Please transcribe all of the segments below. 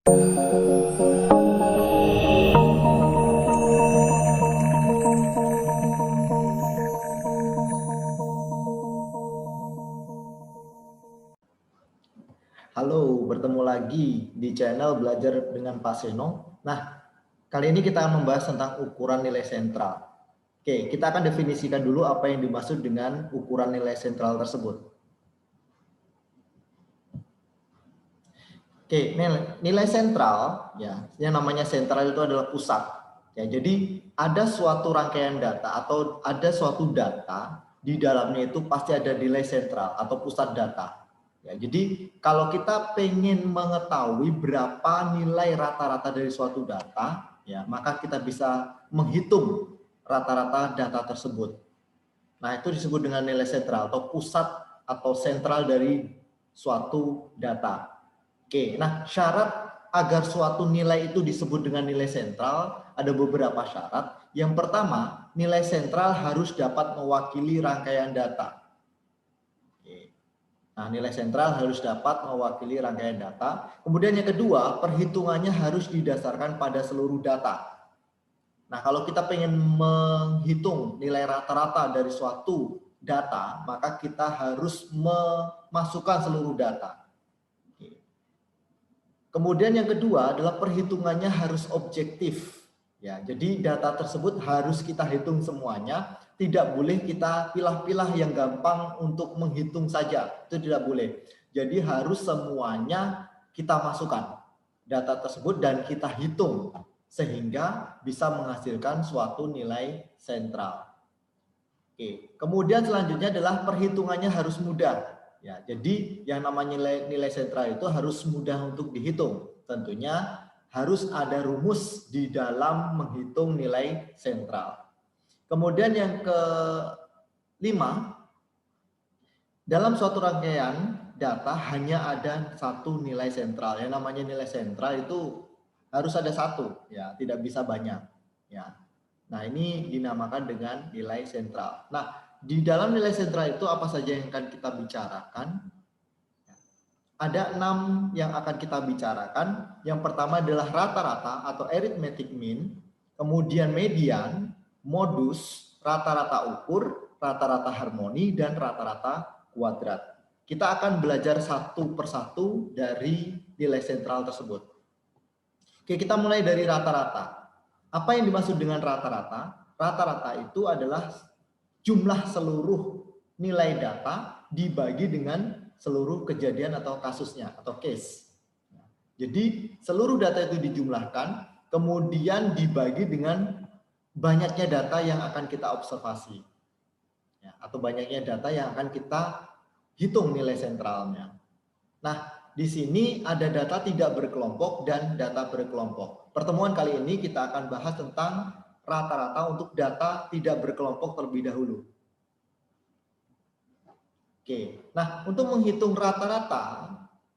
Halo, bertemu lagi di channel Belajar dengan Pak Seno. Nah, kali ini kita akan membahas tentang ukuran nilai sentral. Oke, kita akan definisikan dulu apa yang dimaksud dengan ukuran nilai sentral tersebut. Oke, nilai sentral, ya, yang namanya sentral itu adalah pusat. Ya, jadi ada suatu rangkaian data atau ada suatu data di dalamnya itu pasti ada nilai sentral atau pusat data. Ya, jadi kalau kita pengen mengetahui berapa nilai rata-rata dari suatu data, ya, maka kita bisa menghitung rata-rata data tersebut. Nah, itu disebut dengan nilai sentral atau pusat atau sentral dari suatu data. Oke, nah syarat agar suatu nilai itu disebut dengan nilai sentral ada beberapa syarat. Yang pertama, nilai sentral harus dapat mewakili rangkaian data. Nah, nilai sentral harus dapat mewakili rangkaian data. Kemudian yang kedua, perhitungannya harus didasarkan pada seluruh data. Nah, kalau kita pengen menghitung nilai rata-rata dari suatu data, maka kita harus memasukkan seluruh data. Kemudian yang kedua adalah perhitungannya harus objektif. Ya, jadi data tersebut harus kita hitung semuanya, tidak boleh kita pilah-pilah yang gampang untuk menghitung saja. Itu tidak boleh. Jadi harus semuanya kita masukkan data tersebut dan kita hitung sehingga bisa menghasilkan suatu nilai sentral. Oke, kemudian selanjutnya adalah perhitungannya harus mudah. Ya, jadi yang namanya nilai sentral itu harus mudah untuk dihitung. Tentunya harus ada rumus di dalam menghitung nilai sentral. Kemudian yang kelima, dalam suatu rangkaian data hanya ada satu nilai sentral. Yang namanya nilai sentral itu harus ada satu, ya, tidak bisa banyak. Ya. Nah, ini dinamakan dengan nilai sentral. Nah, di dalam nilai sentral itu apa saja yang akan kita bicarakan? Ada 6 yang akan kita bicarakan. Yang pertama adalah rata-rata atau arithmetic mean, kemudian median, modus, rata-rata ukur, rata-rata harmoni, dan rata-rata kuadrat. Kita akan belajar satu persatu dari nilai sentral tersebut. Oke, kita mulai dari rata-rata. Apa yang dimaksud dengan rata-rata? Rata-rata itu adalah jumlah seluruh nilai data dibagi dengan seluruh kejadian atau kasusnya atau case. Jadi seluruh data itu dijumlahkan, kemudian dibagi dengan banyaknya data yang akan kita observasi. Ya, atau banyaknya data yang akan kita hitung nilai sentralnya. Nah, di sini ada data tidak berkelompok dan data berkelompok. Pertemuan kali ini kita akan bahas tentang rata-rata untuk data tidak berkelompok terlebih dahulu. Oke, nah untuk menghitung rata-rata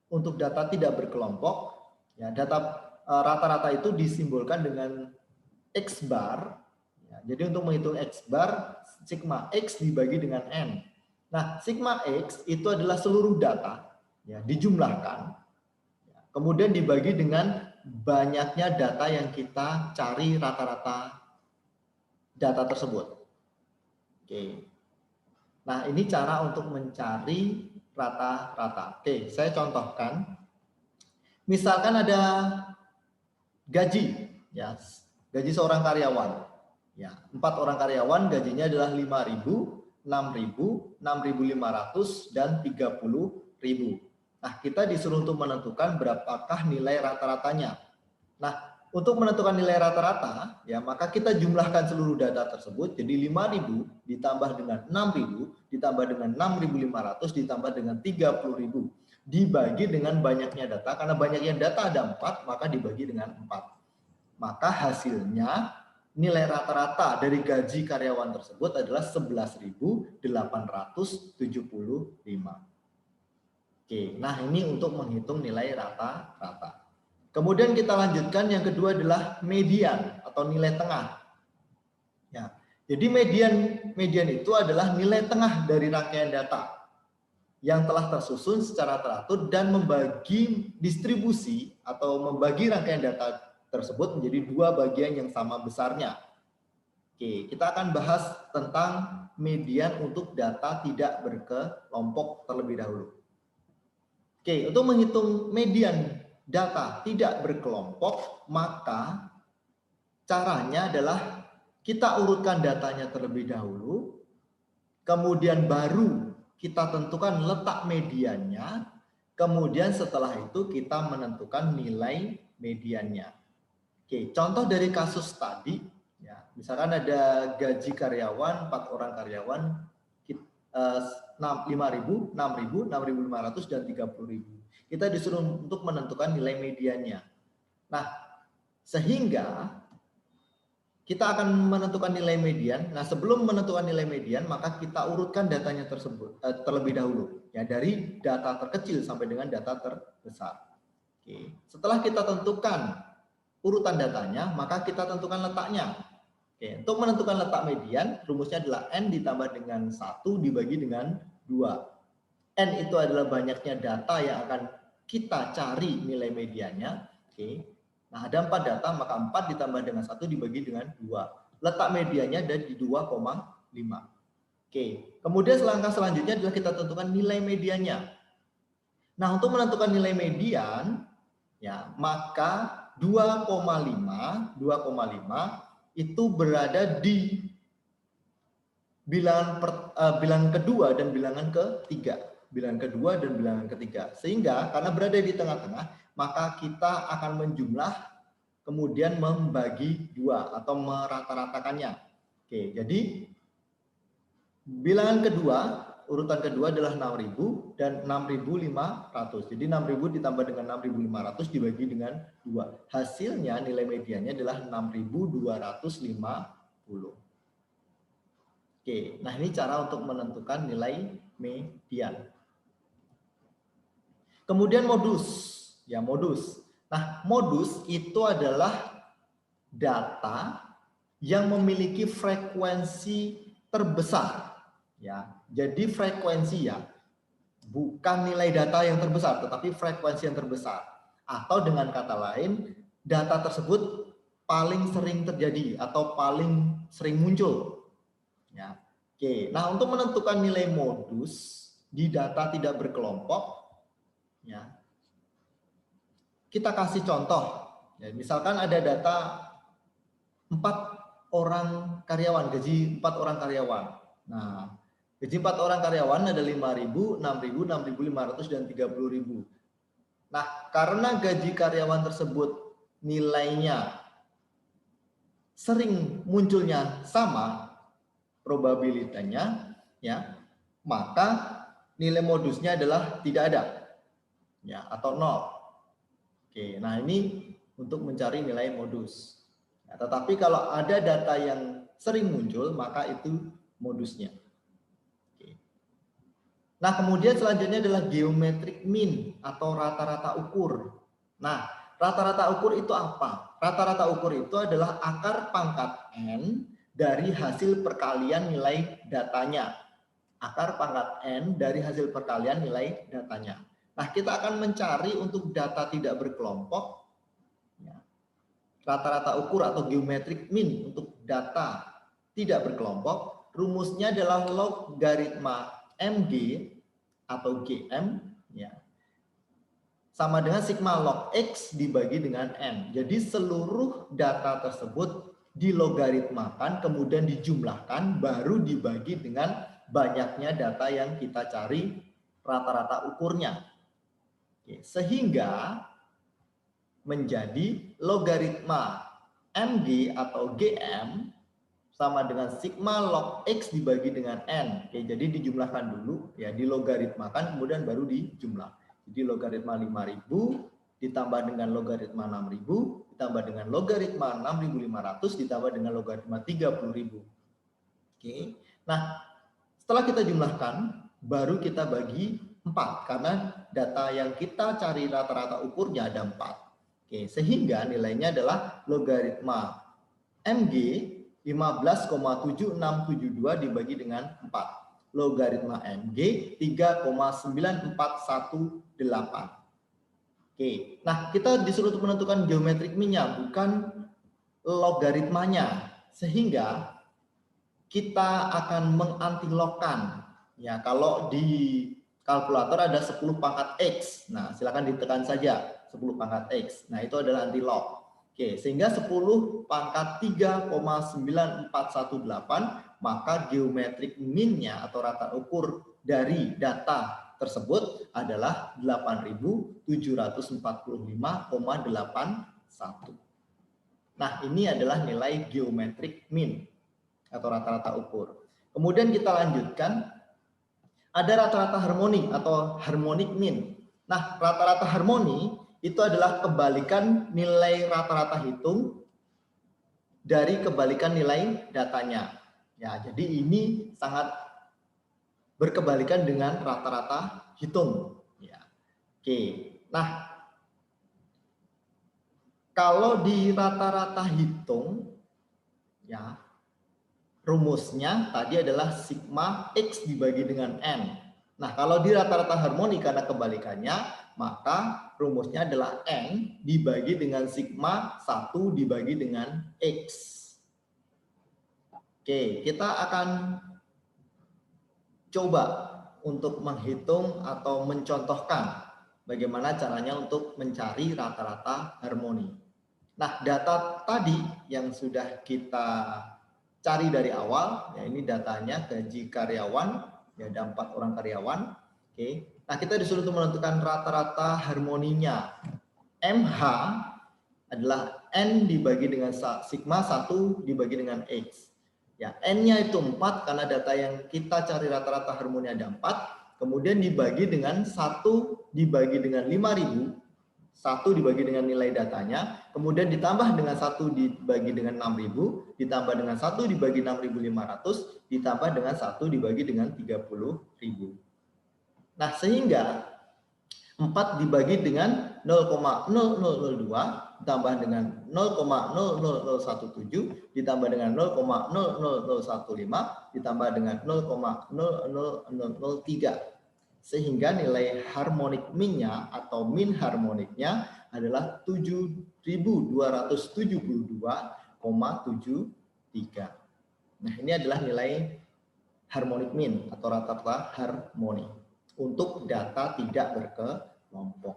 untuk data tidak berkelompok, ya data rata-rata itu disimbolkan dengan X bar. Ya, jadi untuk menghitung X bar, sigma X dibagi dengan N. Nah, sigma X itu adalah seluruh data, ya, dijumlahkan, ya, kemudian dibagi dengan banyaknya data yang kita cari rata-rata data tersebut. Oke. Nah, ini cara untuk mencari rata-rata. Oke, saya contohkan. Misalkan ada gaji, ya, gaji seorang karyawan. Ya, 4 orang karyawan gajinya adalah 5.000, 6.000, 6.500 dan 30.000. Nah, kita disuruh untuk menentukan berapakah nilai rata-ratanya. Nah, untuk menentukan nilai rata-rata, ya maka kita jumlahkan seluruh data tersebut. Jadi 5.000 ditambah dengan 6.000 ditambah dengan 6.500 ditambah dengan 30.000 dibagi dengan banyaknya data. Karena banyaknya data ada 4, maka dibagi dengan 4. Maka hasilnya nilai rata-rata dari gaji karyawan tersebut adalah 11.875. Oke, nah ini untuk menghitung nilai rata-rata. Kemudian kita lanjutkan, yang kedua adalah median atau nilai tengah. Ya, jadi median itu adalah nilai tengah dari rangkaian data yang telah tersusun secara teratur dan membagi distribusi atau membagi rangkaian data tersebut menjadi dua bagian yang sama besarnya. Oke, kita akan bahas tentang median untuk data tidak berkelompok terlebih dahulu. Oke, untuk menghitung median data tidak berkelompok, maka caranya adalah kita urutkan datanya terlebih dahulu, kemudian baru kita tentukan letak mediannya, kemudian setelah itu kita menentukan nilai mediannya. Oke, contoh dari kasus tadi, ya, misalkan ada gaji karyawan, 4 orang karyawan, 5.000, 6.000, 6.500, dan 30.000. Kita disuruh untuk menentukan nilai mediannya. Nah, sehingga kita akan menentukan nilai median. Nah, sebelum menentukan nilai median, maka kita urutkan datanya tersebut terlebih dahulu, ya, dari data terkecil sampai dengan data terbesar. Oke. Setelah kita tentukan urutan datanya, maka kita tentukan letaknya. Oke. Untuk menentukan letak median, rumusnya adalah N ditambah dengan 1 dibagi dengan 2. N itu adalah banyaknya data yang akan kita cari nilai mediannya. Oke. Nah, ada 4 data, maka 4 ditambah dengan 1 dibagi dengan 2. Letak mediannya ada di 2,5. Oke, kemudian langkah selanjutnya adalah kita tentukan nilai mediannya. Nah, untuk menentukan nilai median, ya, maka 2,5 itu berada di bilangan kedua dan bilangan ketiga. Bilangan kedua dan bilangan ketiga. Sehingga karena berada di tengah-tengah, maka kita akan menjumlah kemudian membagi 2 atau merata-ratakannya. Oke, jadi bilangan kedua, urutan kedua adalah 6.000 dan 6.500. Jadi 6.000 ditambah dengan 6.500 dibagi dengan 2. Hasilnya nilai mediannya adalah 6.250. Oke, nah ini cara untuk menentukan nilai median. Kemudian modus. Ya, modus. Nah, modus itu adalah data yang memiliki frekuensi terbesar. Ya, jadi frekuensi, ya, bukan nilai data yang terbesar, tetapi frekuensi yang terbesar. Atau dengan kata lain, data tersebut paling sering terjadi atau paling sering muncul. Ya. Oke, nah untuk menentukan nilai modus di data tidak berkelompok, ya, kita kasih contoh, ya, misalkan ada data 4 orang karyawan, gaji 4 orang karyawan. Nah, gaji 4 orang karyawan ada 5.000, 6.000, 6.500, dan 30.000. Nah, karena gaji karyawan tersebut nilainya sering munculnya sama probabilitasnya, ya, maka nilai modusnya adalah tidak ada, ya, atau 0. Oke, nah ini untuk mencari nilai modus. Nah, tetapi kalau ada data yang sering muncul, maka itu modusnya. Oke. Nah, kemudian selanjutnya adalah geometric mean atau rata-rata ukur. Nah, rata-rata ukur itu apa? Rata-rata ukur itu adalah akar pangkat N dari hasil perkalian nilai datanya. Akar pangkat N dari hasil perkalian nilai datanya. Nah, kita akan mencari untuk data tidak berkelompok, ya, rata-rata ukur atau geometric mean untuk data tidak berkelompok. Rumusnya adalah logaritma MG atau GM, ya, sama dengan sigma log X dibagi dengan N. Jadi seluruh data tersebut dilogaritmakan, kemudian dijumlahkan, baru dibagi dengan banyaknya data yang kita cari rata-rata ukurnya. Sehingga menjadi logaritma MG atau GM sama dengan sigma log X dibagi dengan N. Oke, jadi dijumlahkan dulu, ya, dilogaritmakan, kemudian baru dijumlah. Jadi logaritma 5.000 ditambah dengan logaritma 6.000 ditambah dengan logaritma 6.500 ditambah dengan logaritma 30.000. Oke. Nah, setelah kita jumlahkan, baru kita bagi 4 karena data yang kita cari rata-rata ukurnya ada 4. Oke, sehingga nilainya adalah logaritma MG 15,7672 dibagi dengan 4. logaritma MG 3,9418. Oke, nah kita disuruh untuk menentukan geometric mean-nya, bukan logaritmanya, sehingga kita akan mengantilogkan. Ya, kalau di kalkulator ada 10 pangkat X, nah silakan ditekan saja 10 pangkat X. Nah, itu adalah antilog. Oke, sehingga 10 pangkat 3,9418, maka geometric mean-nya atau rata ukur dari data tersebut adalah 8.745,81. Nah, ini adalah nilai geometric mean atau rata-rata ukur. Kemudian kita lanjutkan, ada rata-rata harmoni atau harmonic mean. Nah, rata-rata harmoni itu adalah kebalikan nilai rata-rata hitung dari kebalikan nilai datanya. Ya, jadi ini sangat berkebalikan dengan rata-rata hitung. Ya. Oke, nah kalau di rata-rata hitung, ya rumusnya tadi adalah sigma X dibagi dengan N. Nah, kalau di rata-rata harmoni karena kebalikannya, maka rumusnya adalah N dibagi dengan sigma 1 dibagi dengan X. Oke, kita akan coba untuk menghitung atau mencontohkan bagaimana caranya untuk mencari rata-rata harmoni. Nah, data tadi yang sudah kita cari dari awal, ya ini datanya gaji karyawan, ya ada 4 orang karyawan. Oke. Nah, kita disuruh untuk menentukan rata-rata harmoninya. MH adalah N dibagi dengan sigma 1 dibagi dengan X. Ya, N-nya itu 4 karena data yang kita cari rata-rata harmoni ada 4, kemudian dibagi dengan 1 dibagi dengan 5.000, 1 dibagi dengan nilai datanya, kemudian ditambah dengan 1 dibagi dengan 6.000, ditambah dengan 1 dibagi 6.500, ditambah dengan 1 dibagi dengan 30.000. Nah, sehingga 4 dibagi dengan 0,0002, ditambah dengan 0,0017, ditambah dengan 0,0015, ditambah dengan 0,0003. Sehingga nilai harmonic mean-nya atau mean harmoniknya adalah 7.272,73. Nah, ini adalah nilai harmonic mean atau rata-rata harmoni untuk data tidak berkelompok.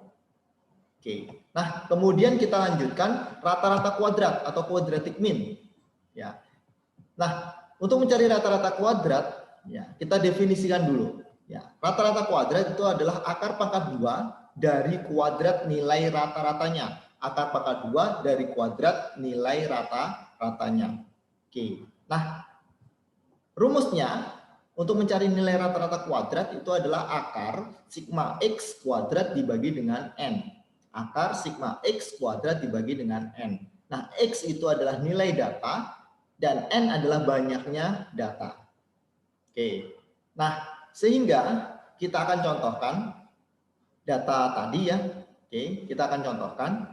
Oke. Nah, kemudian kita lanjutkan rata-rata kuadrat atau quadratic mean. Ya. Nah, untuk mencari rata-rata kuadrat, ya, kita definisikan dulu. Ya, rata-rata kuadrat itu adalah akar pangkat 2 dari kuadrat nilai rata-ratanya. Akar pangkat 2 dari kuadrat nilai rata-ratanya. Oke. Nah, rumusnya untuk mencari nilai rata-rata kuadrat itu adalah akar sigma X kuadrat dibagi dengan N. Akar sigma X kuadrat dibagi dengan N. Nah, X itu adalah nilai data dan N adalah banyaknya data. Oke. Nah, sehingga kita akan contohkan data tadi ya. Oke, kita akan contohkan.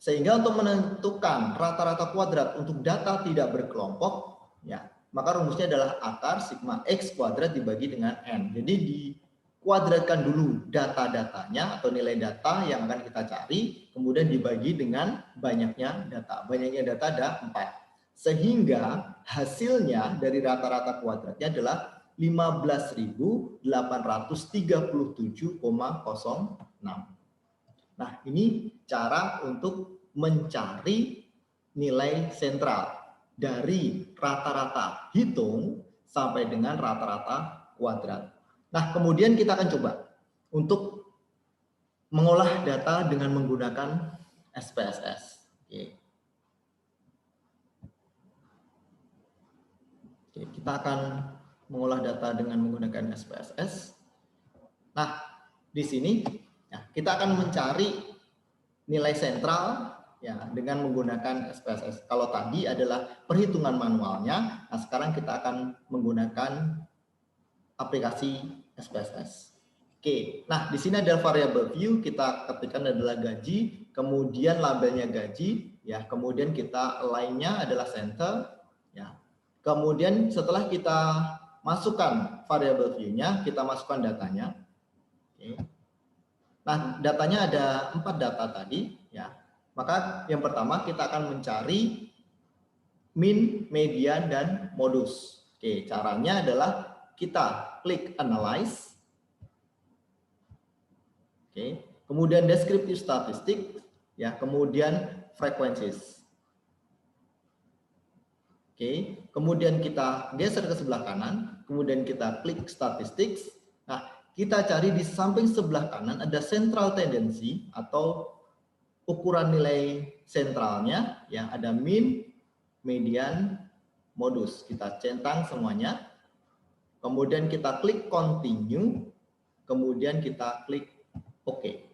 Sehingga untuk menentukan rata-rata kuadrat untuk data tidak berkelompok, ya, maka rumusnya adalah akar sigma X kuadrat dibagi dengan N. Jadi dikuadratkan dulu data-datanya atau nilai data yang akan kita cari, kemudian dibagi dengan banyaknya data. Banyaknya data ada 4. Sehingga hasilnya dari rata-rata kuadratnya adalah 15.837,06. Nah, ini cara untuk mencari nilai sentral dari rata-rata hitung sampai dengan rata-rata kuadrat. Nah, kemudian kita akan coba untuk mengolah data dengan menggunakan SPSS. Oke, kita akan mengolah data dengan menggunakan SPSS. Nah, di sini ya, kita akan mencari nilai sentral ya dengan menggunakan SPSS. Kalau tadi adalah perhitungan manualnya, nah sekarang kita akan menggunakan aplikasi SPSS. Oke, nah di sini ada variable view, kita ketikkan adalah gaji, kemudian labelnya gaji, ya, kemudian kita align-nya adalah center, ya. Kemudian setelah kita masukkan variable view-nya, kita masukkan datanya. Oke. Nah, datanya ada 4 data tadi, ya. Maka yang pertama kita akan mencari min, median, dan modus. Oke, caranya adalah kita klik analyze. Oke, kemudian descriptive statistik, ya, kemudian frequencies. Oke, kemudian kita geser ke sebelah kanan, kemudian kita klik statistics. Nah, kita cari di samping sebelah kanan ada central tendency atau ukuran nilai sentralnya, ya, ada min, median, modus. Kita centang semuanya. Kemudian kita klik continue, kemudian kita klik OK.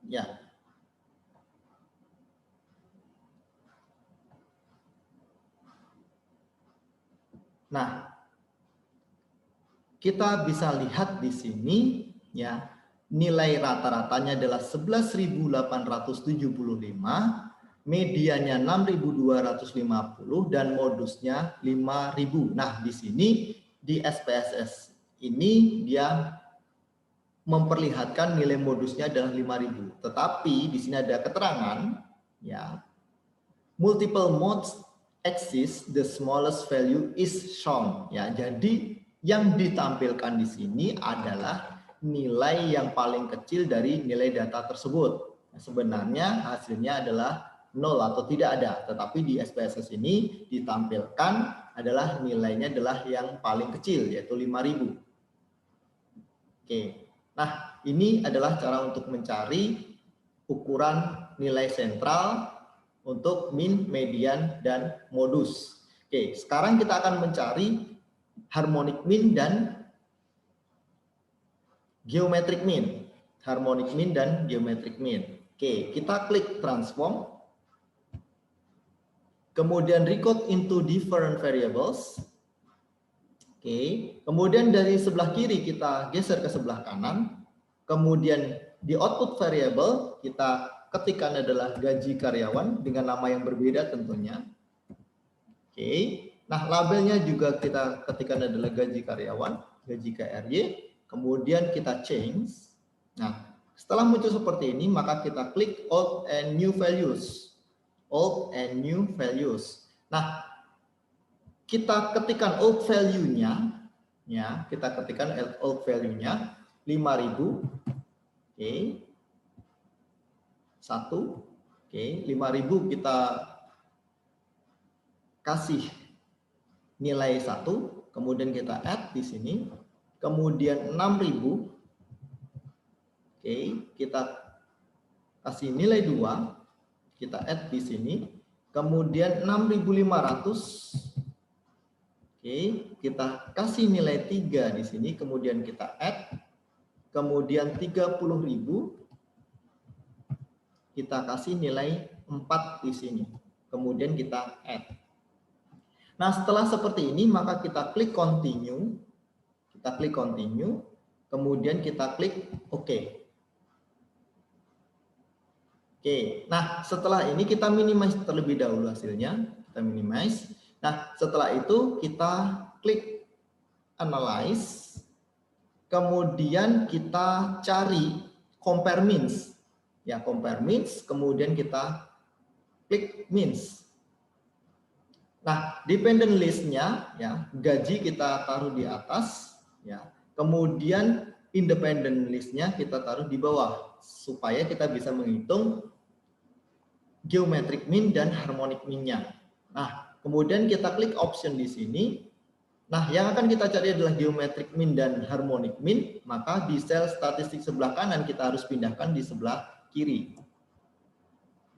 Ya. Nah, kita bisa lihat di sini, ya, nilai rata-ratanya adalah 11.875, mediannya 6.250 dan modusnya 5.000. Nah, di sini di SPSS ini dia memperlihatkan nilai modusnya adalah 5.000. Tetapi di sini ada keterangan, ya, multiple modes exist, the smallest value is shown. Ya, jadi yang ditampilkan di sini adalah nilai yang paling kecil dari nilai data tersebut. Sebenarnya hasilnya adalah 0 atau tidak ada, tetapi di SPSS ini ditampilkan adalah nilainya adalah yang paling kecil, yaitu 5.000. Oke, nah ini adalah cara untuk mencari ukuran nilai sentral untuk min, median, dan modus. Oke, sekarang kita akan mencari harmonic mean dan geometric mean. Harmonic mean dan geometric mean. Oke, kita klik transform. Kemudian record into different variables. Oke, kemudian dari sebelah kiri kita geser ke sebelah kanan. Kemudian di output variable kita ketikkan adalah gaji karyawan dengan nama yang berbeda tentunya. Oke, nah labelnya juga kita ketikkan adalah gaji karyawan, gaji KRY. Kemudian kita change. Nah, setelah muncul seperti ini, maka kita klik old and new values. Old and new values. Nah, kita ketikkan old value-nya, ya, kita ketikkan old value-nya 5.000. Oke. 1. Oke, 5.000 kita kasih nilai 1, kemudian kita add di sini. Kemudian 6.000. Oke, kita kasih nilai 2, kita add di sini. Kemudian 6.500. Oke, kita kasih nilai 3 di sini, kemudian kita add. Kemudian 30.000. Kita kasih nilai 4 di sini. Kemudian kita add. Nah, setelah seperti ini, maka kita klik continue. Kita klik continue. Kemudian kita klik OK. Oke, nah setelah ini kita minimize terlebih dahulu hasilnya. Kita minimize. Nah, setelah itu kita klik analyze. Kemudian kita cari compare means. Ya, compare means, kemudian kita klik means. Nah, dependent list-nya, ya, gaji kita taruh di atas, ya. Kemudian independent list-nya kita taruh di bawah supaya kita bisa menghitung geometric mean dan harmonic mean-nya. Nah, kemudian kita klik option di sini. Nah, yang akan kita cari adalah geometric mean dan harmonic mean, maka di sel statistik sebelah kanan kita harus pindahkan di sebelah kiri.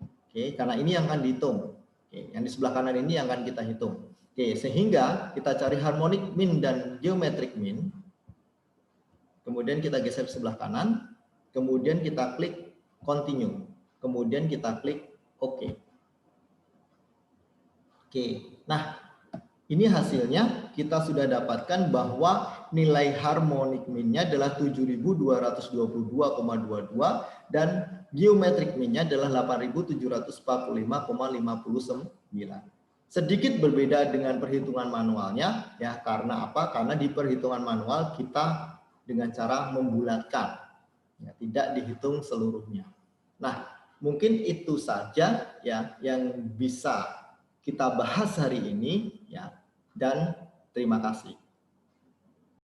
Oke, karena ini yang akan dihitung. Oke, yang di sebelah kanan ini yang akan kita hitung. Oke, sehingga kita cari harmonic mean dan geometric mean. Kemudian kita geser ke sebelah kanan, kemudian kita klik continue. Kemudian kita klik OK. Oke, nah ini hasilnya kita sudah dapatkan bahwa nilai harmonic mean-nya adalah 7.222,22 dan geometric mean-nya adalah 8.745,59. Sedikit berbeda dengan perhitungan manualnya, ya, karena apa? Karena di perhitungan manual kita dengan cara membulatkan, ya, tidak dihitung seluruhnya. Nah, mungkin itu saja ya yang bisa kita bahas hari ini, ya, dan terima kasih.